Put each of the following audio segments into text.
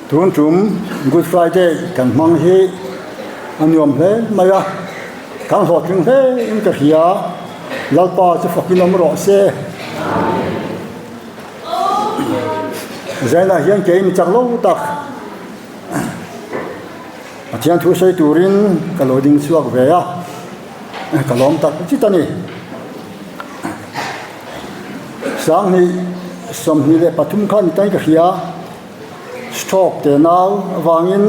tuần trùm Good Friday kan mang hi anh yom thế maya kan hot king thế in ka hia lalpa chu fakin om ro se zaina hian ke in chaklo tak atian thu sei turin kaloding chuak ve a kalom tak chitani sang ni som ni le pathum khan tai ka hia stroke te naw wangin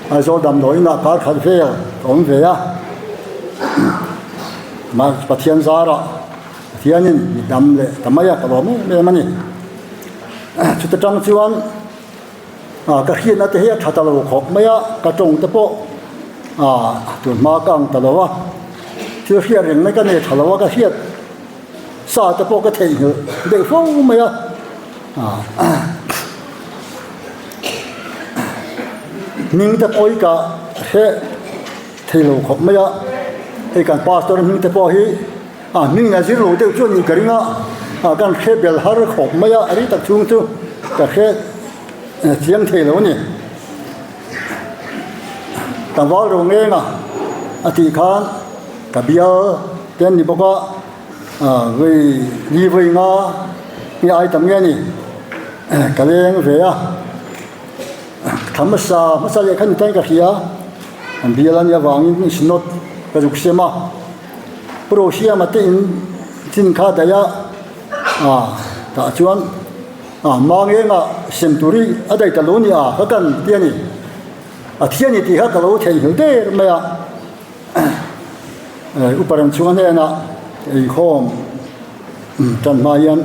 azo dam loi na kar khat ve om ve a ma pathian zara thianin dam le tamaya kalom me mani chuta tang chuan ka hian na te he thatalo khop maya ka tong te po tu ma kang talowa chu hia reng na ka ne thalawa ka hiat sa te po ka thei de fo maya ning te poi ka he thelo khop maya e kan pastor ning te po hi ning na zero te chu ni karinga kan khe bel har khop maya ari tak chung chu ka khe chiang thei lo ni ta wal ro nge nga ati khan ka bia ten ni boka ve ni ve nga ni ai tam nge ni ka leng ve a thamasa masa le khan tai ka hia an bialan ya wangin ni snot ka juk sema pro sia ma te in chin kha da ya ta chuan mange nga semturi adai ta lo ni ka kan tiani thiani ti ha ka lo thei hu de ma ya uparam chuan he na ei khom tan ma yan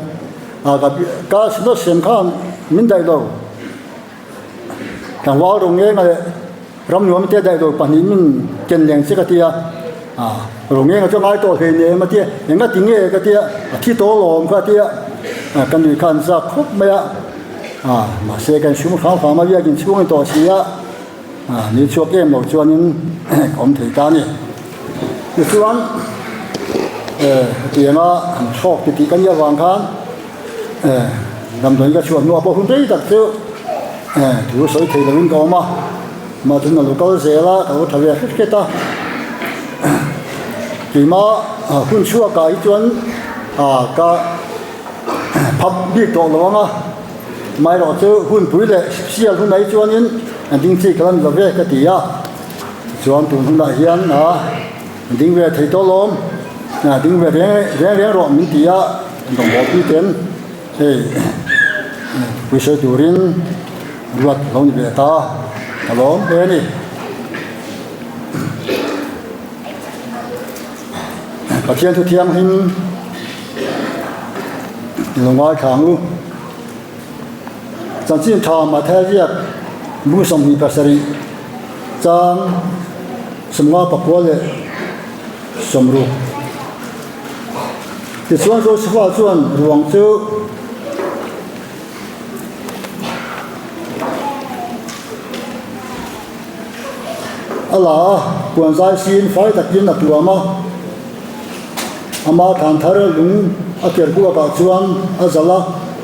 ka sno sem khan min dai lo kan wa ro nge nga ram nuam te dai lo pani min ken leng se ka tia ro nge nga cho ngai to he ne ma tia nga ti nge ka tia thi to lom ka tia kan du kan za khop maya ma se kan shum kha fa ma ya kin chung to sia ni chuak em lo chuan in om thei ta ni chuan ti na chok ti kan ya wang khan nam doi ka chuan no po hun dei tak chu tu soi thei lo in ko ma tun lo ko zela ko thave ke ta ki ma hun chuak ka i chuan ka phab bi to lo nga mai ro chu hun pui le sial hun nei chuan in ding chi kalan lo ve ka ti a chuan tu hun la hian ding ve thei to lom ding ve re ro min ti a dong bo pi ten he wi se turin ruat lo ni ve ta kalom ve ni pathian thu thiam hin longwa khangu chanchin tha ma tha riat mu som hi pasari chang somwa pakwa le somru ti chuan ro swa chuan ruang chu ala kuan zai sin fai takin na tuama ama than thar lung aker ku ka chuan azala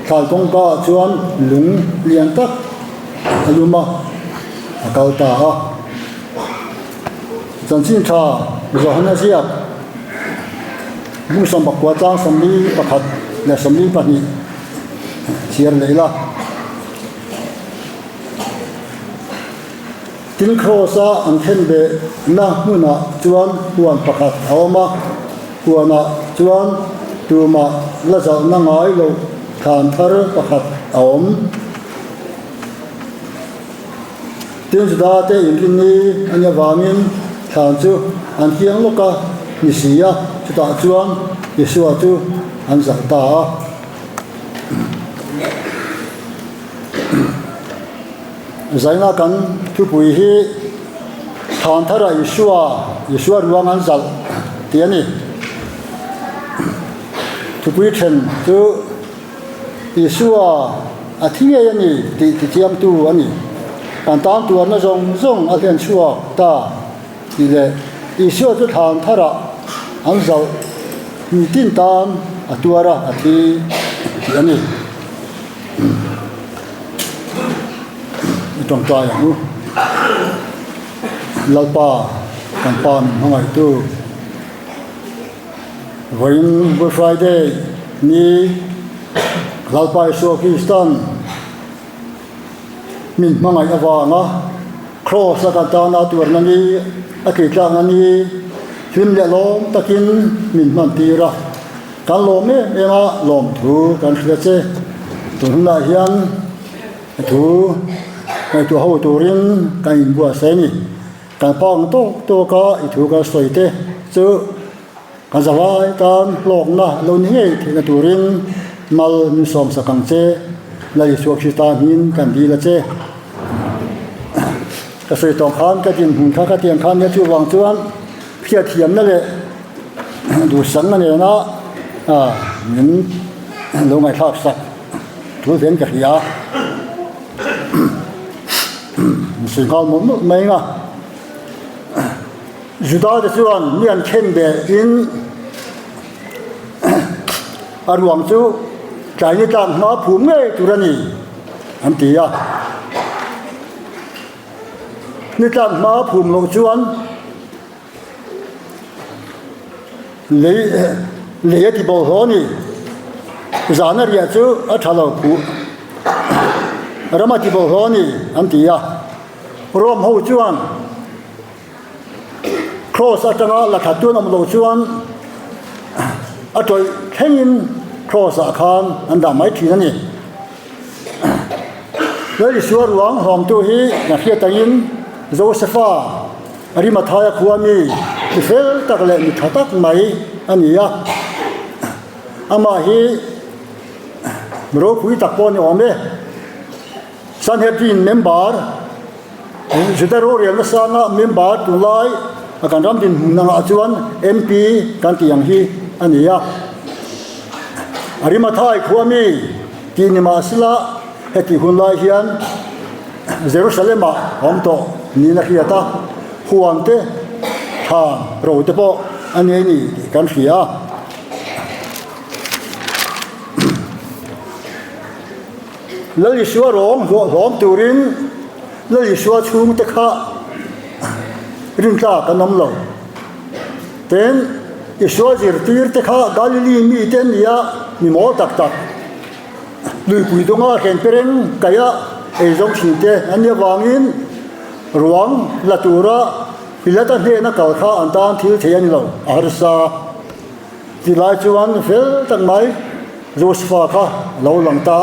thal tong ka chuan lung lian tak aluma akalta chanchin tha ro hana sia mu som bakwa chang samli pakhat le samli pani chiar leila tin khosa an khen be na huna chuan tuan pakhat awma kuana chuan tuma la zau na ngai lo than thar pakhat awm tin da te in ni anya wangin than chu an hiang loka ni sia chuta chuan yesua chu an za ta zaina kan thu pui hi than thara yesua ruang an zal tiani thu pui then chu yesua athia yani ti tiam tu ani kan tam tu na zong a hian chua ta ti le yesua chu than thara an zal ni tin tam atuara athi ani trong trai à lau pa kan pa mình ngai tu với Good Friday ni lau pa so Kristan mình ngai ava nga cross kan ta na tur na ni akita na ni phim le lom takin mình man tira kan lom ema lom thu kan khia che tu na hian thu cái tu hậu turin cái bùa xe ni cái phong to có ít thu cái sợi thế chứ cái giờ vai cái lọc na lâu nhé thì cái turin mal như xóm sa căng che lại suốt khi ta nhìn cái đi là che cái sợi tòng khan cái tiền hùng cái tiền khan cái chu vàng chuan phía thiểmนั่นแหละดูสันนั่นเองนะmình lâu ngày thác sạch thu tiền cái gìสิ่งเขาหมดไม่ง่ะจุดาที่ส่วนมีอันเข้มเบอินอารมณ์จู่ใจนี่ตามมาผูกเงยจุดนี้อันที่นี่ตามมาผูกลงส่วนเลยที่บอกว่านี่จานนี้จู่อัฐเราผูกเรามาที่บอกว่านี่อันที่รวมหัวจวนครอสจังหลักขัดตัวนำลงจวนจอยแข่งครอสอาคารอันดาไม่ทีนั่นนี่แล้วที่ส่วนหลวงหอมตัวฮีนักเรียนตายินโจเซฟาอริมาทายความีที่เฟลตักเล่มีขัดตักไหมอันนี้อามาฮีมรคุยตักปอนออมเอสันเฮดินเมมเบอร์จุดที่เราเรียนภาษาหน้าเมมเบอร์ตัวไล่การรำดินหุ่นนางอาจวน MP การที่ยังฮีอันนี้อาริมาทายขั้วมีที่นิมาสละเหตุหุ่นไล่เฮียนเยรูซาเล็มหอมโตนี่นักเรียนตาห่วงเตะทางเราเตปอันนี้นี่การเสียแล้วอิสวาร้องหอมตูรินแล้วอิสวาชูมตะขารินตากันน้ำเหลาเต็นอิสวาจิรตีร์ตะขากาลิลีมีเต็นยามีหมอตักลุยปุยตรงอาเข็นเปรงกายะไอจงชินเตอันนี้วางินรวงละตูระพิลตันเฮนักเก่าข้าอันตานทิวเทียนเหลาอาร์ซาที่ลายจวนเฟลตั้งไหมโจสฟาข้าเหลาหลังตา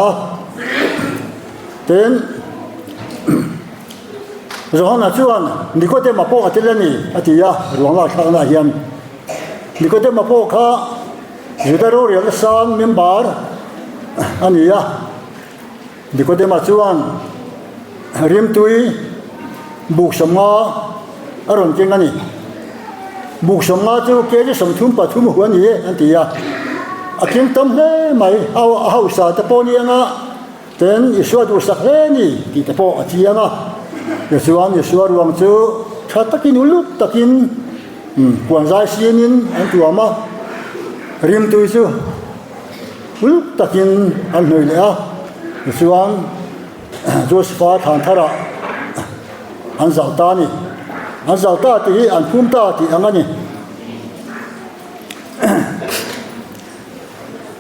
เต็นรองนักชวนนิโคเตมาโปอัติเลนีอติยารองราชนาเฮียนนิโคเตมาโปข้ายูดาโรเรียลซานเมมเบอร์อันนี้นิโคเตมาชวนริมตุยบุกสมงาอารมณ์จริงอันนี้บุกสมงาจู่เกจิสมทุมปัทุมหัวนี้อันที่อากินตั้มเล่ไหมเอาสาตะโปนี่งะเต็นอิสวาดูสักเล่นี่ที่ตะโปอาทิยงะอิสวารวมจู่ชาตะกินอุลุตะกินกวนใจเสียนินอันตัวมาริมตุยจู่อุลุตะกินอันเหนื่อยเลยอิสวานโจสฟาทานทาระอันเจ้าตานี่อันเจ้าตาที่อันภูมิตาที่อันนี้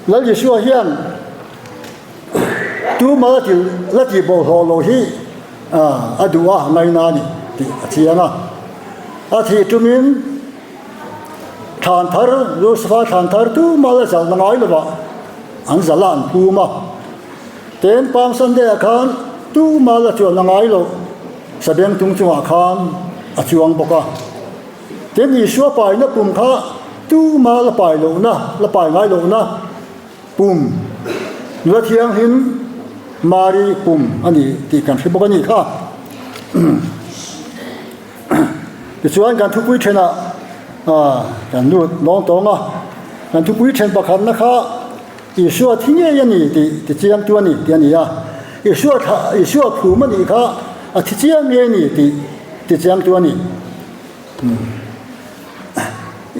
แล้วจะช่วยเฮียนตัวมาที่ละที่บอกเราโลหิอดูว่าในนานี่ที่อันนั้นที่จุมินทานทาร์โยสฟาทานทาร์ตัวมาแล้วจะนั่งไอ้หรือเปล่าอันจะล้านภูมิเต็นปางสันเดียกันตัวมาแล้วจะนั่งไอ้หรือแสดงถึงจังหวะคานอาจวงบอกว่าเดี๋ยวนี้ชัวไปนะปุ่มข้าตู้มาละไปลงนะละไปง่ายลงนะปุ่มเนื้อเทียงหินมารีปุ่มอันนี้ที่กันที่บอกนี่ข้าแต่ส่วนการทุกวิเชนะการนู่นน้องตองการทุกวิเชนประคันนะคะอีชัวที่เนี่ยยันนี่ที่เจียมตัวนี่เดี๋ยวนี้อีชัวผูมันอีกค่ะที่เจียมเนี่ยนี่ที่เจียมตัวนี่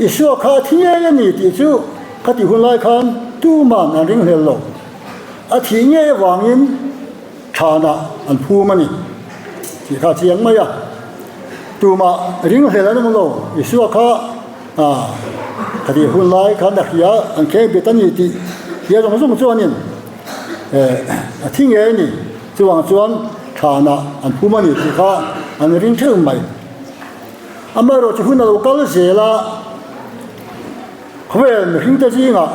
อีชัวข้าที่เนี่ยนี่ที่จู่ข้าที่หุ่นไล่คันตู้มันอันริงเฮลโลที่เนี่ยวางอินชานะอันพูมันนี่ ที่ข้าเชียงไม่อะตัวมาริงเฮลันมันโลอิสุข้าคดีหุ่นไล่ขันดักยาอันแค่เบตันยี่ที่เฮียตรงส่งส่วนนี้ทิ้งเองนี่ส่วนฐานะอันผู้มันนี่ที่ข้าอันริงเชื่อมไปอามาเราจะหุ่นเราก็เสียละเขาเป็นหิ้งตะจีน่ะ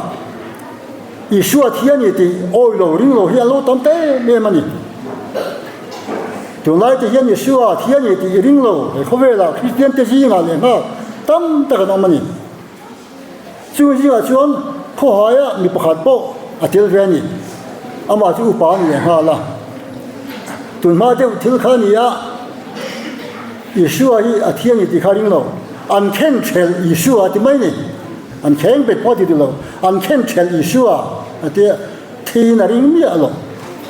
อิสุอาที่นี่ที่โอ้ยเราริงเราเฮียเราตั้งแต่เมื่อมันนี่ตัวไล่ที่เฮียอิสุอาที่นี่ที่ริงเราเขาเป็นละคริสเตียนตะจีน่ะเลยฮะตั้งแต่กันมันนี่ช่วงที่ช่วงข้อหามีประคับโปอาทิตย์เรียนนี่อามาจะอุปานี่ฮะละตัวมาเจ้าทิลขานี่อะอิสุอาที่อาทิตย์นี่ที่ขาริงเราอันเข่งเชลอิสุอาที่ไม่นี่อันเข่งเป็นพอดีเราอันเข่งเชลอิสุอาอาทิตย์ที่นาริงมีอะไร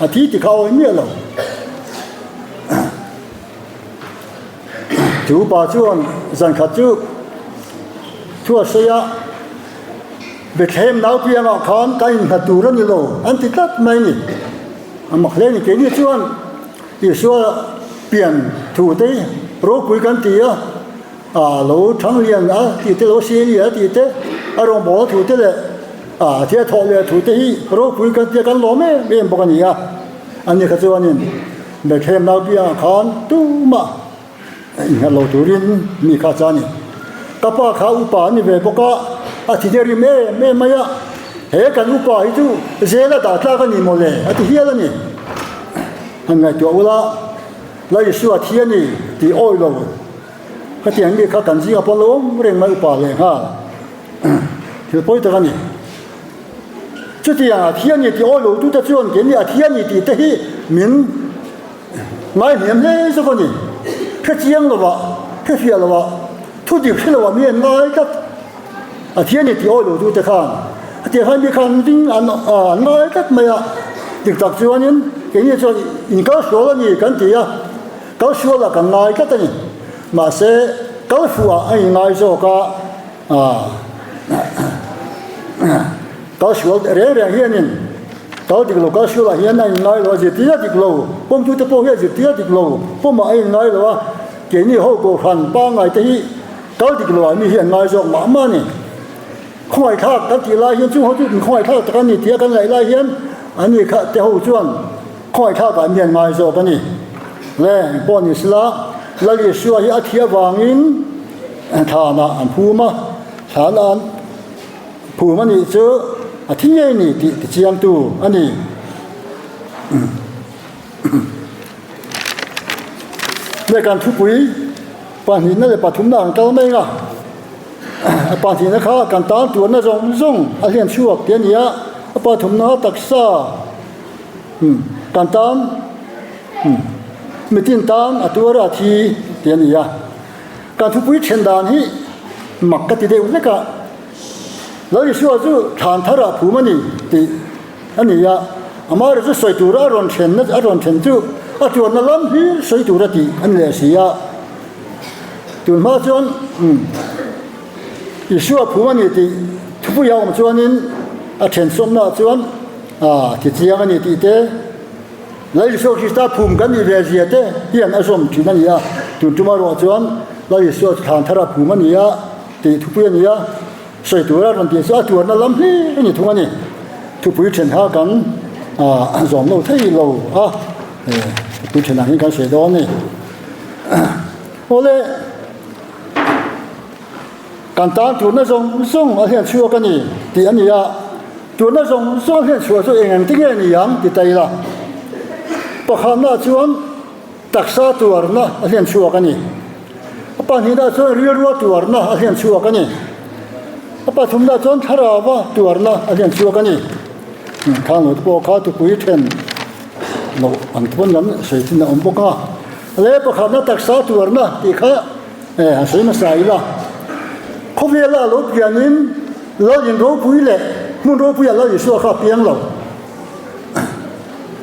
อาทิตย์ที่เขามีอะไรจูบาชวนสังขจูทั่วเสียเบคเฮมนาวเพียงอ่ะขานกันหัดดูรันนี่โลอันติดตัดไม่นี่อามาเล่นเกนี่ชวนที่ชัวเปลี่ยนถูกที่รู้คุยกันตีอ่ะเราทั้งเรียนอ่ะที่ที่เราเสียอ่ะที่ที่อารมณ์บอกถูกที่เลยที่ทอเลยถูกที่รู้คุยกันที่กันล้อมไม่เป็นปกติอ่ะอันนี้ก็ชวนนี่เบคเฮมนาวเพียงขานตู้มางั้นเราดูรินมีข้าจานี่กับป้าข้าอุปานี่เว้ยพวกอาทิตย์เดียวไม่มาอ่ะเฮ้กันอุปาอีจูเจ้าละตาตากันนี่หมดเลยอาทิตย์เดียวนี่อันไงตัวอุลาเราอยู่ชัวที่นี่ที่อ้อยเราเขาที่อันนี้เขากันซีกับพลมเร่งมาอุปาเลยฮะคือพูดถึงกันนี่จุดที่อย่างที่นี่ที่อ้อยเราดูแต่ส่วนเกี่ยนี่ที่นี่ที่ที่มินไม่เห็นเลยสักคนนี่เพื่อเจียงหรือวะเพื่อเฟียหรือวะทุกอย่างเพื่อเรามีอะไรกันที่นี่ที่อ้อยเราดูแต่ข้างที่ให้มีการดิ้งอะไรกันไม่อะติดตักส่วนนี้เกี่ยนี่ส่วนอินก็ชัวร์นี่กันที่อ่ะก็ชัวร์ละกันอะไรกันนี่มาเสก็ฟัวไอ้นายโจก็ก็ชัวร์เรื่องเฮียนี่ก็ดิกโลก็ชัวร์เฮียนั่นนายเราจะที่ดิกโลผมดูแต่พวกเฮียจะที่ดิกโลผมมาไอ้นายเราเกี่ยนี่เขาก็ขันป้างไอ้ที่ก็ดิกโลมีเฮียนายโจมานี่ค่อยข้ากันที่ลายเฮียนช่วงเขาจุดค่อยข้ากันนี่เทียกันลายเฮียนอันนี้ข้าแต่เขาช่วงค่อยข้ากันเฮียนนายโจกันนี่แล้วป้อนอิสลามแล้วเรียกชัวร์ที่อาเทียวางินฐานะอันผู้มาฐานะผู้มันนี่เจออาทิตย์นี่ที่เจียงตูอันนี้ในการทุบปุ๋ยปานนี้นั่นเลยปฐุมด่างเก่าไม่ง่ะปานที่นะครับการตามตัวนั่นส่งอาเรียนชั่วเดียนี้ปฐุมนาตักษาการตามไม่ติดตามตัวราทีเดียนี้การทุบปุ๋ยเช่นดานที่มักกะติเดียวนี่ก็แล้วที่ชัวร์จู่ฐานทาราผู้มันนี่ที่อันนี้อามาเราจะใส่ตัวอารมณ์เช่นนั้นอารมณ์เช่นจู่ตัวนั้นล้ำที่ใส่ตัวที่อันนี้สิตัวมาจนที่ชัวร์ผู้มันนี่ที่ทุบยาวมาจนนี่เช่นสมนาจนที่เจียงนี่ที่เตะแล้วที่ชัวร์ที่ตาภูมิกันนี่เรียเตะเฮียนอารมณ์ที่นั่นตัวมาเราจนแล้วที่ชัวร์ฐานทาราผู้มันนี่ที่ทุบยันนี่ใส่ตัวนั้นที่ตัวนั้นล้ำที่นี่ทุกวันนี้ทุบปุ๋ยเช่นหากันสมเราที่เราปุ๋ยเช่นนั้นกันเสียดอนนี่โอ้เลยการตามตัวนั้นส่งอาเซียนชัวกันนี่ที่อันนี้ตัวนั้นส่งอาเซียนชัวตัวเองที่นี่ยังที่ใจละประคำน่าชวนตักษาตัวนั้นอาเซียนชัวกันนี่ปานนี้น่าชวนเรียรัวตัวนั้นอาเซียนชัวกันนี่ปฐุมดาจนทาราวะตัวนั้นอาเรียนชัวกันนี่ข้างหลังตัวข้าตัวคุยเทนเราอันทุนนั้นใส่ที่นั่นปกอ่ะแล้วประคำนั้นตักษาตัวนั้นที่ข้าใส่มาใส่ละเขาเวลาเราเปลี่ยนนี้เราอย่างรู้คุยแหละมุ่งรู้คุยเราอยู่ชัวข้าเพียงเรา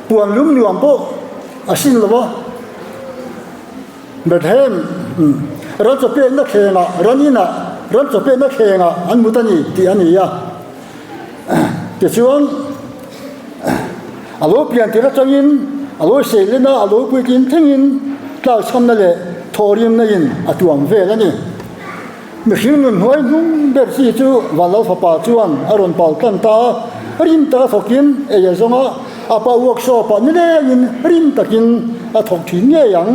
ปวนลุ่มหน่วงโปอาชินหรอวะแบบเห็นเราจะเป็นนักแข่งเรานี่นะรัฐจะเป็นนักแข่งอันมุตันนี่ที่อันนี้แต่ช่วงอารมณ์เปลี่ยนที่รัฐยินอารมณ์เสียเลยนะอารมณ์ไปกินทิ้งยิน lao chom na le thorim na in atuam ve la ni mi hing nun hoi nung ber si chu walo fa pa chuan aron pal kan ta rim ta thokin e ya zonga apa workshop pa ni le in rim takin a thok thin nge yang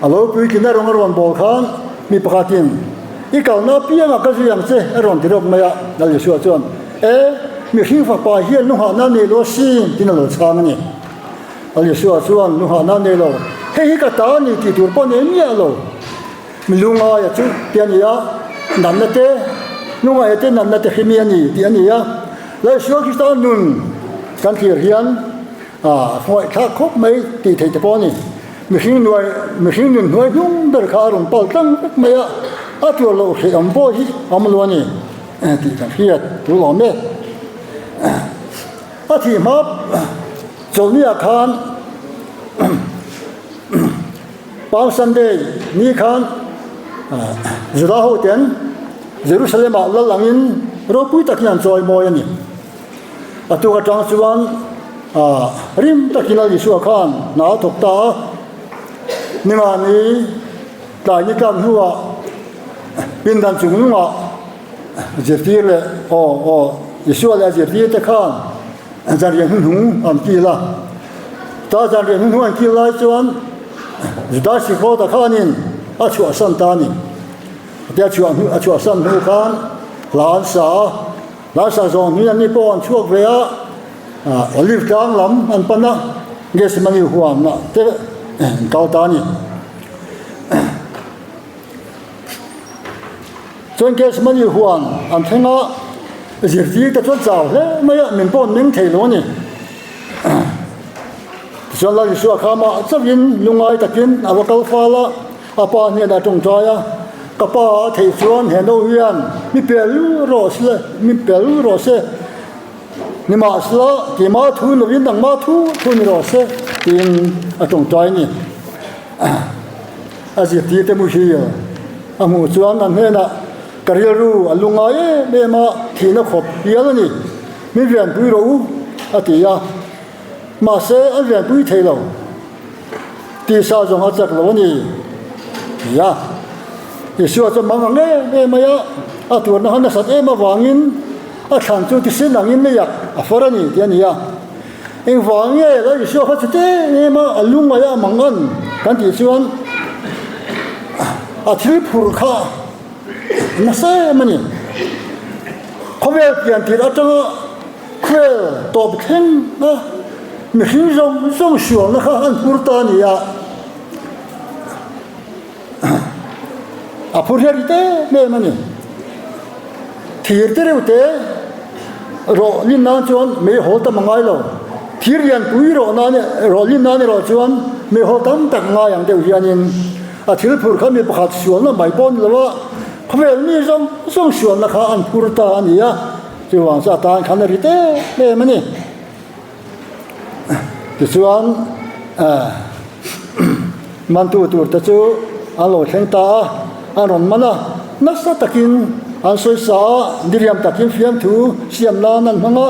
alo pui kin na rong ron bol khan mi pakhatin I kal na piang a ka riang che ron tirok maya dal yesua chuan mi hing fa pa hian nu ha na ni lo sin tin lo chang ni al yesua chuan nu ha na ne lo hei ka ta ni ti tur pon em ya lo mi lunga ya chu pian ya nan na te nu ma te nan na te khimi ani ti ani ya la yesua ki sta nun kan thir hian khoi kha khop mai ti thei te pon ni mi hing nun noi dung ber kha ron pal tang maya atur lo he ambo hi amlo ni ti kan hiat tu lo me thi ma cholnia khan Palm Sunday ni khan zura ho ten Jerusalem a la langin ro pui takian choi mo yani atu ka tang chuan rim takina li su khan na thok ta ni ma ni ta ni kan huwa bin dan chung nga jertir le Yesu la jertir te khan jar yang hun am ki la ta jar yang hun an ki la chuan juda si ko ta khanin a chu san ta ni te chu san hu khan lan sa zong ni ani pon chuak ve a olive tang lam an pana ges mani huam na te kau ta ni chuan ges mani huam an thenga zirti ta chuan chaw hle mai min pon ning thei lo ni chuan la Yesu khama chawin lungai takin awakal fala apa ni da tong chaya kapa thei chuan heno hian mi pelu ro se ni ma sla ki ma thu no win dang ma thu ni ro se tin atong chai ni azirti te mu hi amu chuan an hena kariru alungai me ma thina khop hial ni mi vian pui ro atia ma se an vian pui thei lo ti sa jong a chak lo ni ya Yesu cha mang nge me ya atur na han sat e ma wangin a than chu ti sin angin me yak a forani ti ani ya eng wange la Yesu kha chute e ma alunga ya mangan kan ti chuan a thil phur kha na se mani khovel pian ti ra changa khwel top theng na mi hin zong shual na kha an purta ni ya a purherite me mani thir te rute ro lin na chuan me hol ta mangai lo thir yan pui ro na ne ro lin na ne ro chuan me hol tam tak nga yang deuh hianin a thil phur kha mi pakhat shual na mai pon lawa khovel ni zong shual na kha an purta ani ya chuan sa tan khan rite me mani chuan man tu ta chu alo thleng ta aron mana nasa takin an soi sa diriam takin fiam thu siam la nan hanga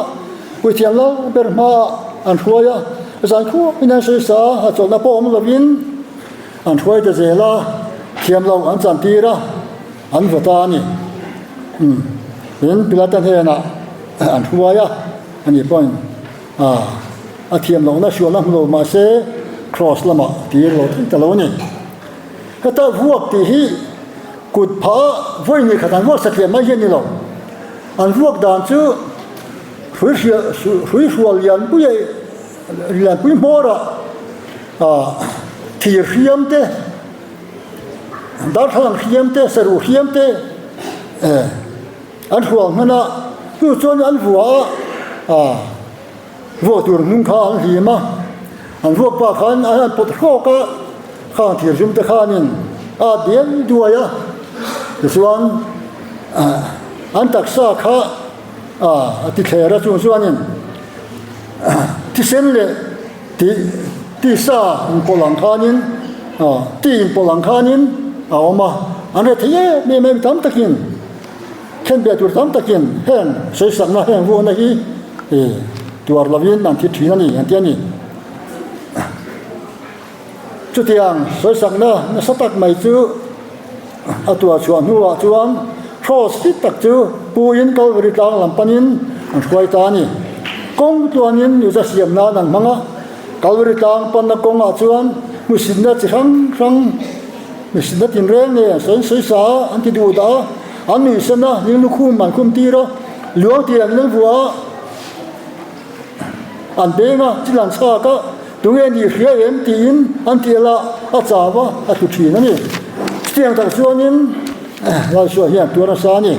pui thiam lo ber ma an huaya zan khu ina soi sa ha chol na pom lovin an huai ta zela thiam lo an chan tira an vata ni ren pilatan he na an huaya ani point a thiam lo na shual na lo ma se cross lama ti lo ta lo ni hata vuak ti hi cụt phá với người khả năng vuốt sạch liền mấy hiện như nào anh vuốt đàn chứ hủy phù liền bùi mò ra thì khiêm thế đã thằng khiêm thế sở hữu khiêm thế anh huang hả cứ cho anh vuốt tuổi nung khá anh gì mà anh vuốt ba khán anh bột khô cả khang thì chúng ta khán nên điên đuôi á chuan an taksa kha ti thera chu chuanin ti sen le ti sa polang khanin ti polang khanin awma an re thie me tam takin khen be tur tam takin hen sei sak na hen wo na hi tuar lavin nan ti thina ni an tiani chút tiếng soi sáng nó sát tắc mấy chú ở tua chuan hua chuan cross hit tắc chú puin Calvary tang làm panin quay ta ni công chuanin như ra xiêm na nang manga Calvary tang pan na công ở chuan musin na chỉ răng musin na tin reng nè soi sa anh ti du đó anh mình xem na những lúc man khum ti đó luang tiền nên vua anh bé mà chỉ làm sao cả đúng là đi phía em tin anh ti là ở chợ và ở tụi chị nó nè tiếng thằng xuân nín là xuân hiện tuổi nó sao nè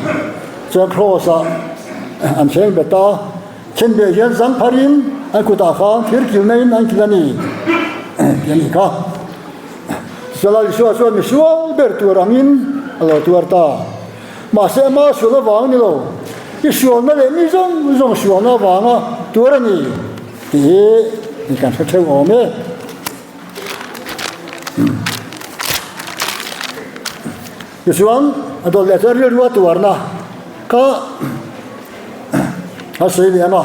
cho cross anh xem bê ta trên bề hiện sáng parin anh cụ ta khang thiệt kiểu này anh kia nè cái này cả giờ là xuân mình xuân bê tuổi ramin là tuổi ta mà sẽ mà xuân là vàng nè lo cái xuân nó lại mi giống xuân nó vàng à tuổi này thì cần phải theo ổn đấy cái xuân đó là rất là tuổi na có xây liền mà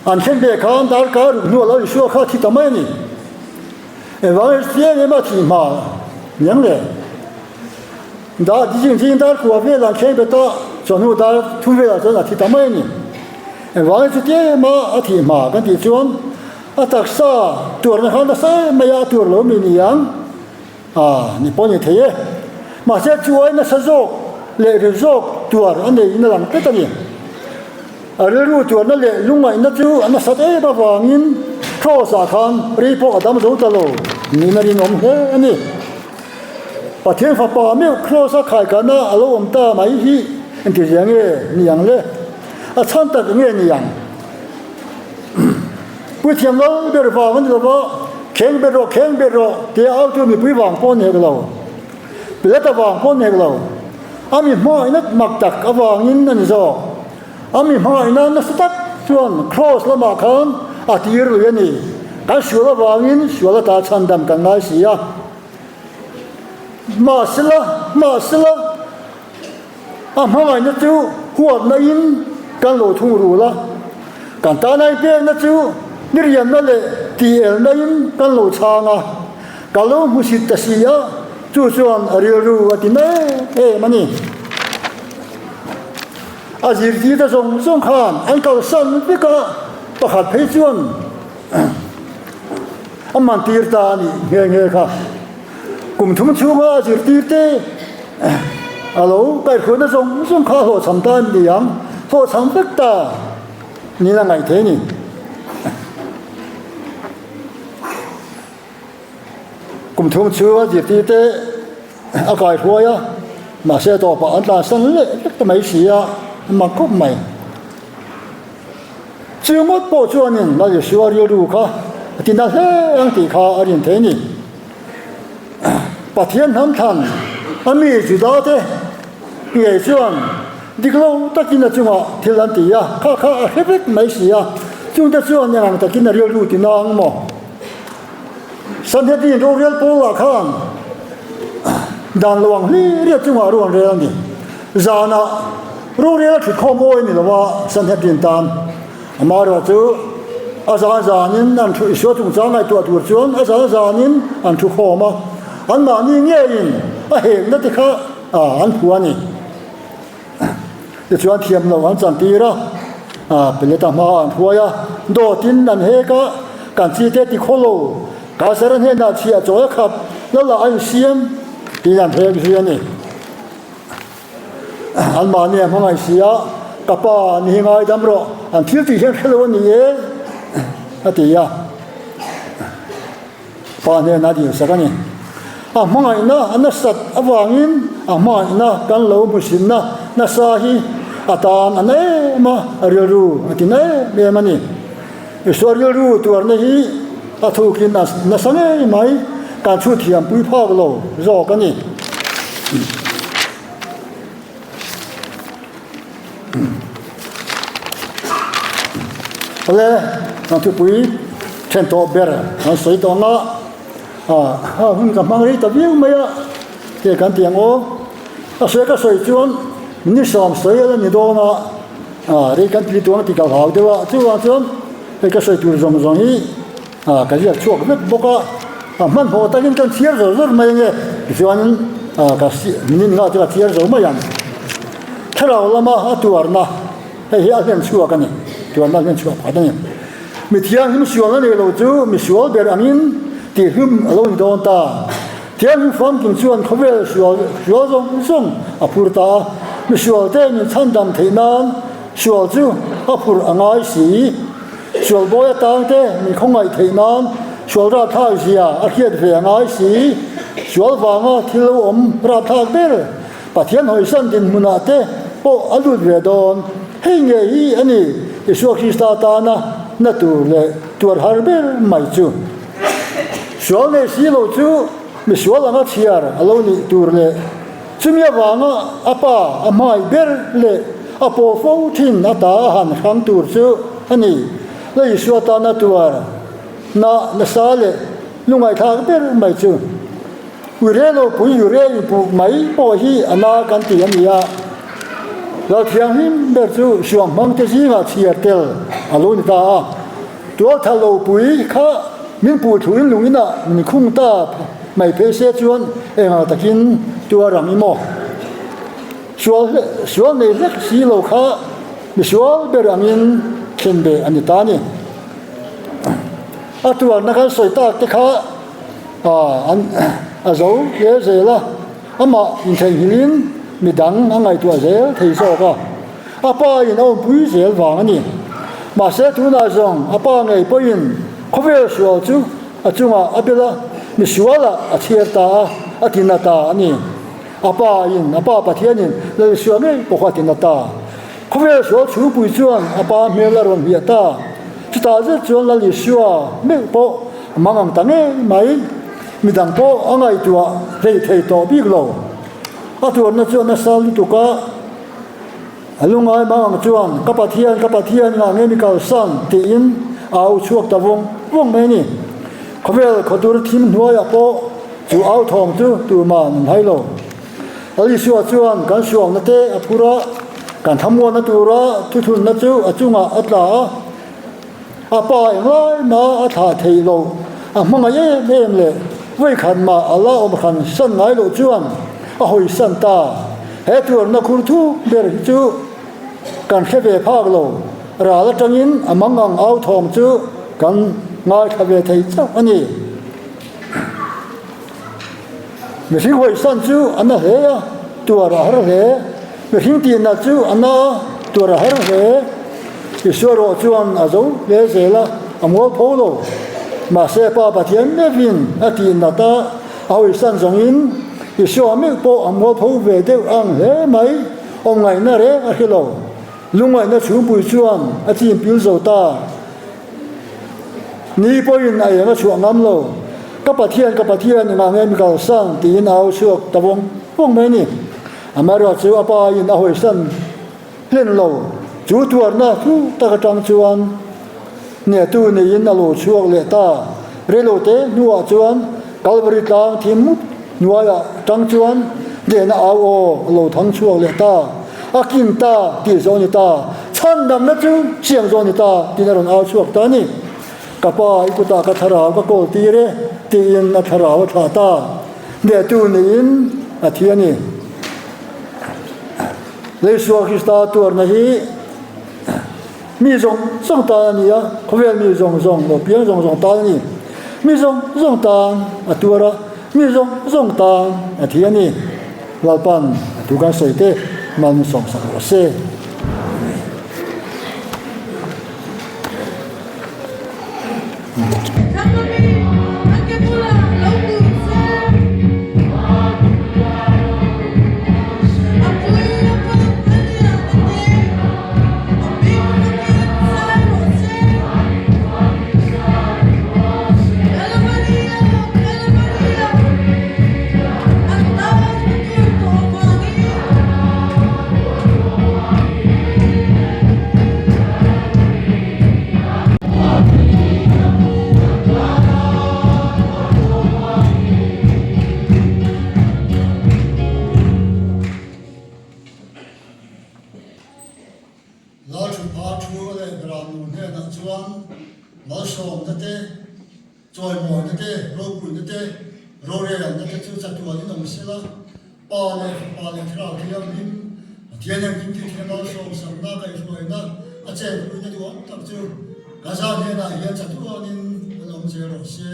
anh xem về khán dar cả nua là xuân khá thì tầm mấy nè vàng xe mà thì mà nhang lệ đã chính dar của về là xem về đó cho nua dar thu về là rất là thì tầm mấy nè vàng xe mà thì mà cái gì xuân đặc sa tuổi này hắn sẽ mấy tuổi lớn mình nhang你帮你提，马上做那实做，来个做做，安尼那啷个得呢？如做那来弄啊，那就那实在把房人靠啥看，日破咱们做得喽，你那里弄嘿安尼，把天发把没有靠啥开干那，阿拉我们大买去，你这样个你样嘞，穿得个你样，不听老别的话，我这个。khen bê rô thì áo tôi mình quý vàng con này cái lâu bây giờ ta vàng con này cái lâu ami mai nó mặc tắc cái vàng in nên rồi ami mai nó tắc chuan cross là mà khăn tir rồi này cái sửa là vàng in sửa là ta chăn đầm càng ngay xí à mà xí la mai nó chú huột nó in càng lộ thung rù la càng ta này bên nó chúนี่เรียนนั่นแหละที่นั่นกันโลชางอ่ะกันโลมุสิตสิยะจู่ส่วนเรียรู้ว่าที่นั่นมันนี่อาจิตที่จะส่งขานอันเก่าสั่นไปก็ประคัดเพชรวนอันมันตีร์ตานี่เงี้ยค่ะกลุ่มทุ่มชูมาอาจิตตีร์เตฮัลโหลไปคนจะส่งข้าโหทำตามดียังโหทำเป็กตานี่ละไงเท่นี่กลุ่มทุ่มชื่อว่าจิตที่เตะอากาศหัวยะมาเสียต่อปะอันตราสันเละทำไมเสียมาคุบใหม่ชื่อมดโปชวนินเราจะชัวร์เรียรู้ค่ะที่นั่นเฮ้ยอังตีข้าอรินเทนี่ปะเทียนทำทันอันมีจุดอะไรเกี่ยชวนดิกเราตะกินจังหวะที่ลันตีอะข้าเฮ้ยไม่เสียจุดจะชวนยังตะกินเรียรู้ที่น้องมั้งสันเทตินโรงเรียนโปล่าข้างด่านหลวงนี่เรียกจังหวะโรงเรียนนี่จานะโรงเรียนที่ข้อมูลนี่ละว่าสันเทตินตามมาเราเจออาจารย์นี่นั่นช่วยช่วยตรงจ้างในตัวชวนอาจารย์นี่อันทุกข้อมาอันมานี่เงี้ยอินเห็นนั่นที่ข้าอันผัวนี่จะชวนเทียมเราอันจันทีละเป็นเรื่องมาอันผัวยะโดดทินนั่นเฮก็การชี้เทติโคโลกาเสรันเฮน่าเชียจ่อยขับแล้วละอันเสียมที่นั่นเฮก็เสียนี่อันมาเนี่ยมันไงเสียกับป้านี่ไงดำรออันที่ที่เห็นแค่วันนี้เองนั่นที่ยาป้าเนี่ยน่าดีสักนี่มันไงนะอันนั้นสัตว์อวางินมันไงนะกันเหลวมุสินนะน่าสาฮีตามอันนี้มาเรียรู้อันที่นี่เมียมันนี่ส่วนเรียรู้ตัวนี้ถูกกินน่าสังเกตไหมการช่วยเทียมปุ้ยพ่อเรารอกันนี่อะไรนั่นที่ปุ้ยเช่นตัวเบอร์นั่นสวยตัวน่ะหุ่นกับมังรีตะวิวไม่อะเกี่ยกันเตียงโอ้สวยก็สวยจวนนี่สามสวยแล้วนี่โดนอ่ะเรื่องกันที่ตัวที่เขาหาเดี๋ยวจู่ว่าจวนเรื่องก็สวยตัวจงๆนี่ cái gì chuộc biết bốc á mình hồ ta cái thiệt rồi rất mấy nghe cho anh cái mình ngã cho thiệt rồi mấy anh thế nào là mà tuar na hay anh em chuộc cái này tuar na anh chuộc phải đấy mình thiệt mình chuộc cái này rồi chứ mình chuộc để anh thì hum alone don ta thiệt mình phong kim chuan không về chuộc chuộc xong apur ta mình chuộc thế mình chăn đam thế nan chuộc chứ apur angai xí chuộc bôi tang thế mình không ai thế nan chuộc ra thang gì à khi về angai xí chuộc vàng thì lâu ra thang thế bà thiệt hồi sinh đến muốn thế bộ alut về don hay nghe ý anh ấy chuộc khi ta na na tu le tuar harber mai chu chuộc này xí lâu chứ mình chuộc là nó chiar alo ni tur le chumya wanga apa amai ber le apo fo thin ata han kham tur chu ani lei suwa ta na tuar na sa le lungai tha ber mai chu ure lo pu ure pu mai po hi ana kan ti ania lo thiang him ber chu suang mang te ji nga chiar tel alo ni ta tua tha lo pui kha min pu thuin lungina min khung ta mai pe se chuan enga takin tua ram imo sual nei lek si lo kha mi sual beramin khenbe anita ni atua na kan soi tak te kha an azo ye zela ama in thei hilin mi dang angai tua zel thei so ka apa in on pui zel wang ani ma se tu na zong apa ngai poin khovel sual chu achunga abela mi suala athierta atinata ani apa pathianin le suame pokhatinata khovel so chu pui chuan apa melaron hiata chuta je chuan la li suwa me po mangang tange mai midang po angai tua thei to big lo atu na chuan na sal tu ka alungai mangang chuan kapathian nga nge mi kal san ti in au chuak ta wong me ni khovel khodur thim nuaya po chu au thom tu man hai lo ali suwa chuan kan suang na te apura kan thamwa na tura thu thun na chu achunga atla apa engai na atha thei lo manga ye em le voi khan ma ala om khan san ngai lo chuan a hoi san ta he tur na khur thu ber chu kan kheve phak lo ra la tangin amangang au thom chu kan ngai khave thei chau ani mi hring hoi san chu anna he ya tuara har he mi hring ti na chu anna tuara har he isoro chuan azo le zela amol pholo ma se pa pathian nevin ati na ta hoi san zongin iso mi po amol pho ve de ang he mai om ngai na re a hilo lungai na chu bui chuan ati pil zo ta ni poin ai na chu ngam lo kapathian nga nge mi kal sang tin au chuak tawong pong mai ni amaro chu apa in a hoi san len lo chu tuar na thu ta ka tang chuan ne tu ne in a lo chuak le ta re lo te nuwa chuan kalvari tang thimut nuwa ya tang chuan de na au o lo thang chuak le ta akin ta ti zo ni ta chan dam na chu chiang zo ni ta tin ron au chuak ta ni kapa ikuta ka thara ka kol ti re ti in na thara wa tha ta ne tu ne in a thiani le suwa khista tur na hi mi zong ta ni ya khovel mi zong lo piang zong ta ni mi zong ta atura mi zong ta a thiani lalpan tu ka soite man song sa se joy mo na te ro pu na te ro re na te chu cha tu ani nom se la pa le thra thiam nin thian yang kim ti thiam lo so sam na kai ro na a che ru na tu tak chu ka sa ne na yan cha tu anin nom se ro se